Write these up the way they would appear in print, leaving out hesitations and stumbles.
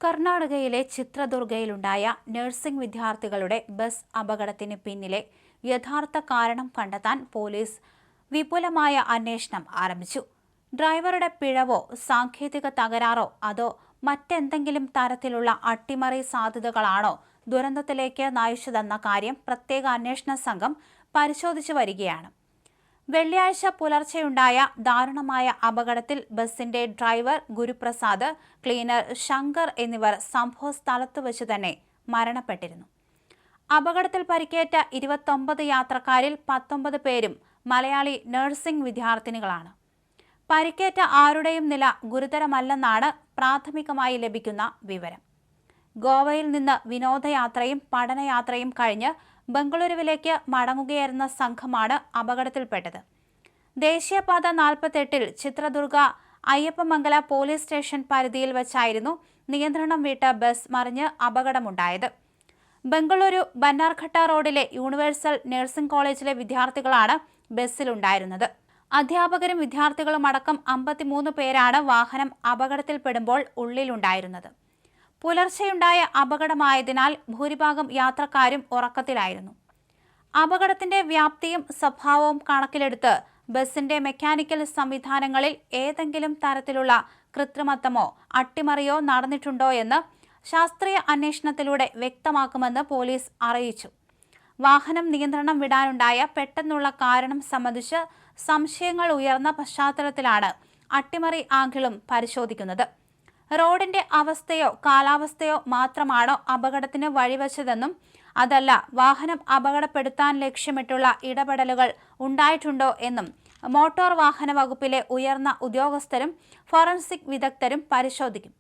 കർണാടകയിലെ ചിത്രദുർഗയിലുണ്ടായ നഴ്സിംഗ് വിദ്യാർത്ഥികളുടെ ബസ് അപകടത്തിന് പിന്നിലെ യഥാർത്ഥ കാരണം കണ്ടെത്താൻ പോലീസ് വിപുലമായ അന്വേഷണം ആരംഭിച്ചു. ഡ്രൈവറുടെ പിഴവോ സാങ്കേതിക തകരാറോ അതോ മറ്റെന്തെങ്കിലും തരത്തിലുള്ള അട്ടിമറി സാധ്യതകളാണോ ദുരന്തത്തിലേക്ക് നയിച്ചതെന്ന കാര്യം പ്രത്യേക അന്വേഷണ സംഘം പരിശോധിച്ചു വരികയാണ്. വെള്ളിയാഴ്ച പുലർച്ചെയുണ്ടായ ദാരുണമായ അപകടത്തിൽ ബസിന്റെ ഡ്രൈവർ ഗുരുപ്രസാദ്, ക്ലീനർ ശങ്കർ എന്നിവർ സംഭവസ്ഥലത്തു വെച്ച് തന്നെ മരണപ്പെട്ടിരുന്നു. അപകടത്തിൽ പരിക്കേറ്റ 29 യാത്രക്കാരിൽ 19 പേരും മലയാളി നഴ്സിംഗ് വിദ്യാർത്ഥിനികളാണ്. പരിക്കേറ്റ ആരുടെയും നില ഗുരുതരമല്ലെന്നാണ് പ്രാഥമികമായി ലഭിക്കുന്ന വിവരം. ഗോവയിൽ നിന്ന് വിനോദയാത്രയും പഠനയാത്രയും കഴിഞ്ഞ് ബംഗളൂരുവിലേക്ക് മടങ്ങുകയായിരുന്ന സംഘമാണ് അപകടത്തിൽപ്പെട്ടത്. ദേശീയപാത 48-ൽ ചിത്രദുർഗ അയ്യപ്പമംഗല പോലീസ് സ്റ്റേഷൻ പരിധിയിൽ വെച്ചായിരുന്നു നിയന്ത്രണം വിട്ട ബസ് മറിഞ്ഞ് അപകടമുണ്ടായത്. ബംഗളൂരു ബന്നാർഘട്ട റോഡിലെ യൂണിവേഴ്സൽ നഴ്സിംഗ് കോളേജിലെ വിദ്യാർത്ഥികളാണ് ബസ്സിലുണ്ടായിരുന്നത്. അധ്യാപകരും വിദ്യാർത്ഥികളും അടക്കം 53 പേരാണ് വാഹനം അപകടത്തിൽപ്പെടുമ്പോൾ ഉള്ളിലുണ്ടായിരുന്നത്. പുലർച്ചെയുണ്ടായ അപകടമായതിനാൽ ഭൂരിഭാഗം യാത്രക്കാരും ഉറക്കത്തിലായിരുന്നു. അപകടത്തിന്റെ വ്യാപ്തിയും സ്വഭാവവും കണക്കിലെടുത്ത് ബസിന്റെ മെക്കാനിക്കൽ സംവിധാനങ്ങളിൽ ഏതെങ്കിലും തരത്തിലുള്ള കൃത്രിമത്വമോ അട്ടിമറിയോ നടന്നിട്ടുണ്ടോ എന്ന് ശാസ്ത്രീയ അന്വേഷണത്തിലൂടെ വ്യക്തമാക്കുമെന്ന് പോലീസ് അറിയിച്ചു. വാഹനം നിയന്ത്രണം വിടാനുണ്ടായ പെട്ടെന്നുള്ള കാരണം സംബന്ധിച്ച് സംശയങ്ങൾ ഉയർന്ന പശ്ചാത്തലത്തിലാണ് അട്ടിമറി ആംഗിളും പരിശോധിക്കുന്നത്. റോഡിന്റെ അവസ്ഥയോ കാലാവസ്ഥയോ മാത്രമാണോ അപകടത്തിന് വഴിവെച്ചതെന്നും അതല്ല വാഹനം അപകടപ്പെടുത്താൻ ലക്ഷ്യമിട്ടുള്ള ഇടപെടലുകൾ ഉണ്ടായിട്ടുണ്ടോ എന്നും മോട്ടോർ വാഹന വകുപ്പിലെ ഉയർന്ന ഉദ്യോഗസ്ഥരും ഫോറൻസിക് വിദഗ്ധരും പരിശോധിക്കും.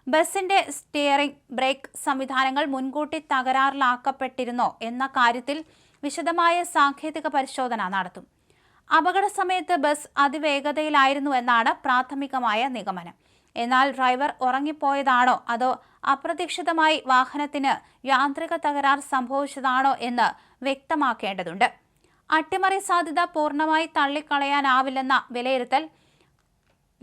ബസിന്റെ സ്റ്റിയറിംഗ്, ബ്രേക്ക് സംവിധാനങ്ങൾ മുൻകൂട്ടി തകരാറിലാക്കപ്പെട്ടിരുന്നോ എന്ന കാര്യത്തിൽ വിശദമായ സാങ്കേതിക പരിശോധന നടത്തും. അപകട സമയത്ത് ബസ് അതിവേഗതയിലായിരുന്നുവെന്നാണ് പ്രാഥമികമായ നിഗമനം. എന്നാൽ ഡ്രൈവർ ഉറങ്ങിപ്പോയതാണോ അതോ അപ്രതീക്ഷിതമായി വാഹനത്തിന് യാന്ത്രിക തകരാർ സംഭവിച്ചതാണോ എന്ന് വ്യക്തമാക്കേണ്ടതുണ്ട്. അട്ടിമറി സാധ്യത പൂർണ്ണമായി തള്ളിക്കളയാനാവില്ലെന്ന വിലയിരുത്തൽ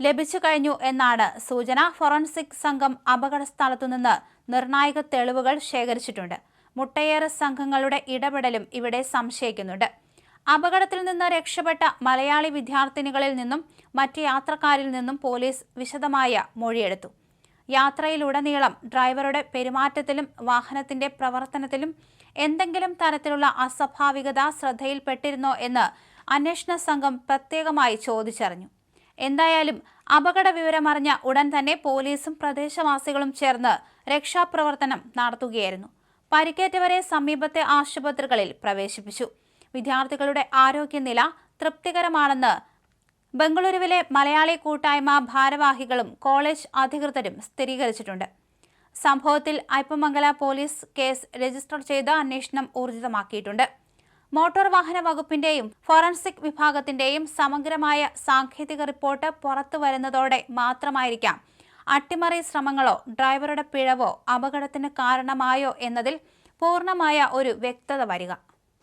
ലഭിച്ചു കഴിഞ്ഞു എന്നാണ് സൂചന. ഫോറൻസിക് സംഘം അപകട സ്ഥലത്തുനിന്ന് നിർണായക തെളിവുകൾ ശേഖരിച്ചിട്ടുണ്ട്. മുട്ടയേറെ സംഘങ്ങളുടെ ഇടപെടലും ഇവിടെ സംശയിക്കുന്നുണ്ട്. അപകടത്തിൽ നിന്ന് രക്ഷപ്പെട്ട മലയാളി വിദ്യാർത്ഥിനികളിൽ നിന്നും മറ്റ് യാത്രക്കാരിൽ നിന്നും പോലീസ് വിശദമായ മൊഴിയെടുത്തു. യാത്രയിലുടനീളം ഡ്രൈവറുടെ പെരുമാറ്റത്തിലും വാഹനത്തിന്റെ പ്രവർത്തനത്തിലും എന്തെങ്കിലും തരത്തിലുള്ള അസ്വാഭാവികത ശ്രദ്ധയിൽപ്പെട്ടിരുന്നോ എന്ന് അന്വേഷണ സംഘം പ്രത്യേകമായി ചോദിച്ചറിഞ്ഞു. എന്തായാലും അപകട വിവരമറിഞ്ഞ ഉടൻ തന്നെ പോലീസും പ്രദേശവാസികളും ചേർന്ന് രക്ഷാപ്രവർത്തനം നടത്തുകയായിരുന്നു. പരിക്കേറ്റവരെ സമീപത്തെ ആശുപത്രികളിൽ പ്രവേശിപ്പിച്ചു. വിദ്യാർത്ഥികളുടെ ആരോഗ്യനില തൃപ്തികരമാണെന്ന് ബംഗളൂരുവിലെ മലയാളി കൂട്ടായ്മ ഭാരവാഹികളും കോളേജ് അധികൃതരും സ്ഥിരീകരിച്ചിട്ടുണ്ട്. സംഭവത്തിൽ അയ്യപ്പമംഗല പോലീസ് കേസ് രജിസ്റ്റർ ചെയ്ത് അന്വേഷണം ഊർജിതമാക്കിയിട്ടുണ്ട്. മോട്ടോർ വാഹന വകുപ്പിന്റെയും ഫോറൻസിക് വിഭാഗത്തിന്റെയും സമഗ്രമായ സാങ്കേതിക റിപ്പോർട്ട് പുറത്തു വരുന്നതോടെ മാത്രമായിരിക്കാം അട്ടിമറി ശ്രമങ്ങളോ ഡ്രൈവറുടെ പിഴവോ അപകടത്തിന് കാരണമായോ എന്നതിൽ പൂർണ്ണമായ ഒരു വ്യക്തത വരിക.